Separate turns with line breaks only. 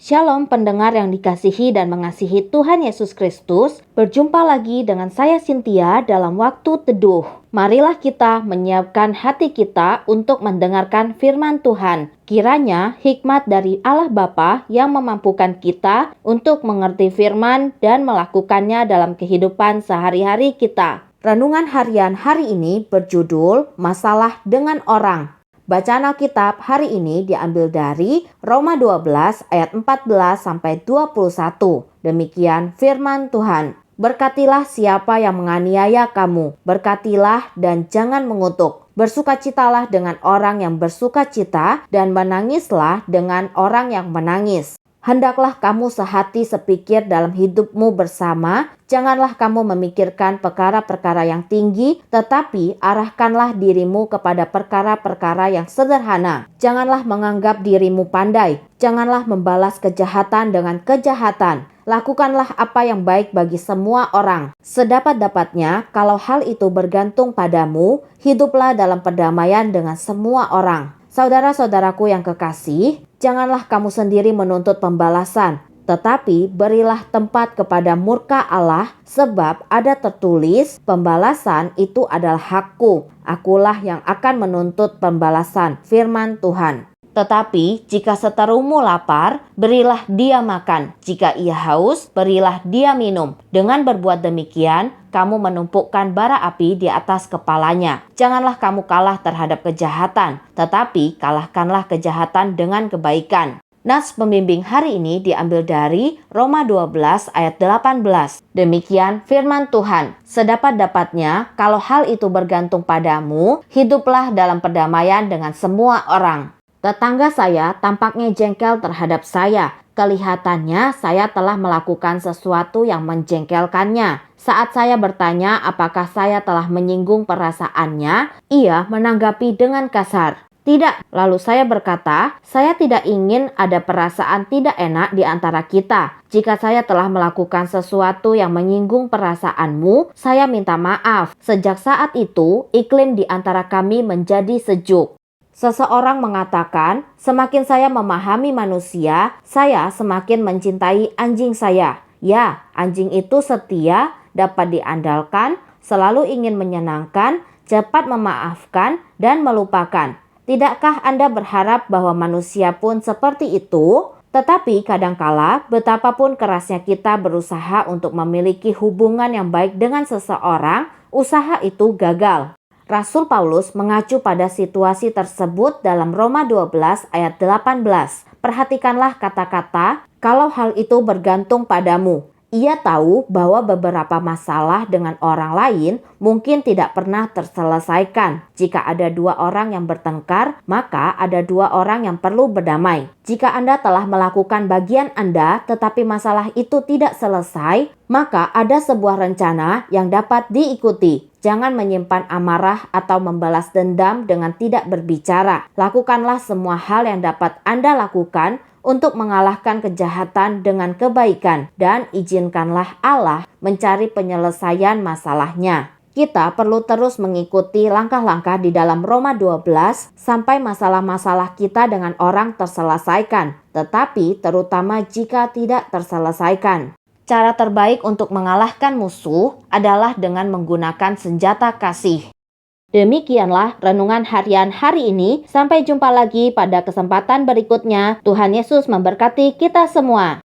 Shalom pendengar yang dikasihi dan mengasihi Tuhan Yesus Kristus. Berjumpa lagi dengan saya Cynthia dalam waktu teduh. Marilah kita menyiapkan hati kita untuk mendengarkan firman Tuhan. Kiranya hikmat dari Allah Bapa yang memampukan kita untuk mengerti firman dan melakukannya dalam kehidupan sehari-hari kita. Renungan harian hari ini berjudul Masalah dengan Orang. Bacaan Alkitab hari ini diambil dari Roma 12 ayat 14 sampai 21. Demikian firman Tuhan. Berkatilah siapa yang menganiaya kamu, berkatilah dan jangan mengutuk. Bersukacitalah dengan orang yang bersukacita dan menangislah dengan orang yang menangis. Hendaklah kamu sehati sepikir dalam hidupmu bersama. Janganlah kamu memikirkan perkara-perkara yang tinggi, tetapi arahkanlah dirimu kepada perkara-perkara yang sederhana. Janganlah menganggap dirimu pandai. Janganlah membalas kejahatan dengan kejahatan. Lakukanlah apa yang baik bagi semua orang. Sedapat-dapatnya, kalau hal itu bergantung padamu, hiduplah dalam perdamaian dengan semua orang. Saudara-saudaraku yang kekasih, janganlah kamu sendiri menuntut pembalasan, tetapi berilah tempat kepada murka Allah, sebab ada tertulis, pembalasan itu adalah hakku. Akulah yang akan menuntut pembalasan, firman Tuhan. Tetapi jika seterumu lapar, berilah dia makan. Jika ia haus, berilah dia minum. Dengan berbuat demikian, kamu menumpukkan bara api di atas kepalanya. Janganlah kamu kalah terhadap kejahatan, tetapi kalahkanlah kejahatan dengan kebaikan. Nas pembimbing hari ini diambil dari Roma 12 ayat 18. Demikian firman Tuhan. Sedapat-dapatnya, kalau hal itu bergantung padamu, hiduplah dalam perdamaian dengan semua orang. Tetangga saya tampaknya jengkel terhadap saya. Kelihatannya saya telah melakukan sesuatu yang menjengkelkannya. Saat saya bertanya apakah saya telah menyinggung perasaannya, ia menanggapi dengan kasar. Tidak, lalu saya berkata, saya tidak ingin ada perasaan tidak enak di antara kita. Jika saya telah melakukan sesuatu yang menyinggung perasaanmu, saya minta maaf. Sejak saat itu, iklim di antara kami menjadi sejuk. Seseorang mengatakan, semakin saya memahami manusia, saya semakin mencintai anjing saya. Ya, anjing itu setia, dapat diandalkan, selalu ingin menyenangkan, cepat memaafkan, dan melupakan. Tidakkah Anda berharap bahwa manusia pun seperti itu? Tetapi kadangkala, betapapun kerasnya kita berusaha untuk memiliki hubungan yang baik dengan seseorang, usaha itu gagal. Rasul Paulus mengacu pada situasi tersebut dalam Roma 12 ayat 18. Perhatikanlah kata-kata, kalau hal itu bergantung padamu. Ia tahu bahwa beberapa masalah dengan orang lain mungkin tidak pernah terselesaikan. Jika ada dua orang yang bertengkar, maka ada dua orang yang perlu berdamai. Jika Anda telah melakukan bagian Anda tetapi masalah itu tidak selesai, maka ada sebuah rencana yang dapat diikuti. Jangan menyimpan amarah atau membalas dendam dengan tidak berbicara. Lakukanlah semua hal yang dapat Anda lakukan untuk mengalahkan kejahatan dengan kebaikan, dan izinkanlah Allah mencari penyelesaian masalahnya. Kita perlu terus mengikuti langkah-langkah di dalam Roma 12 sampai masalah-masalah kita dengan orang terselesaikan, tetapi terutama jika tidak terselesaikan. Cara terbaik untuk mengalahkan musuh adalah dengan menggunakan senjata kasih. Demikianlah renungan harian hari ini. Sampai jumpa lagi pada kesempatan berikutnya. Tuhan Yesus memberkati kita semua.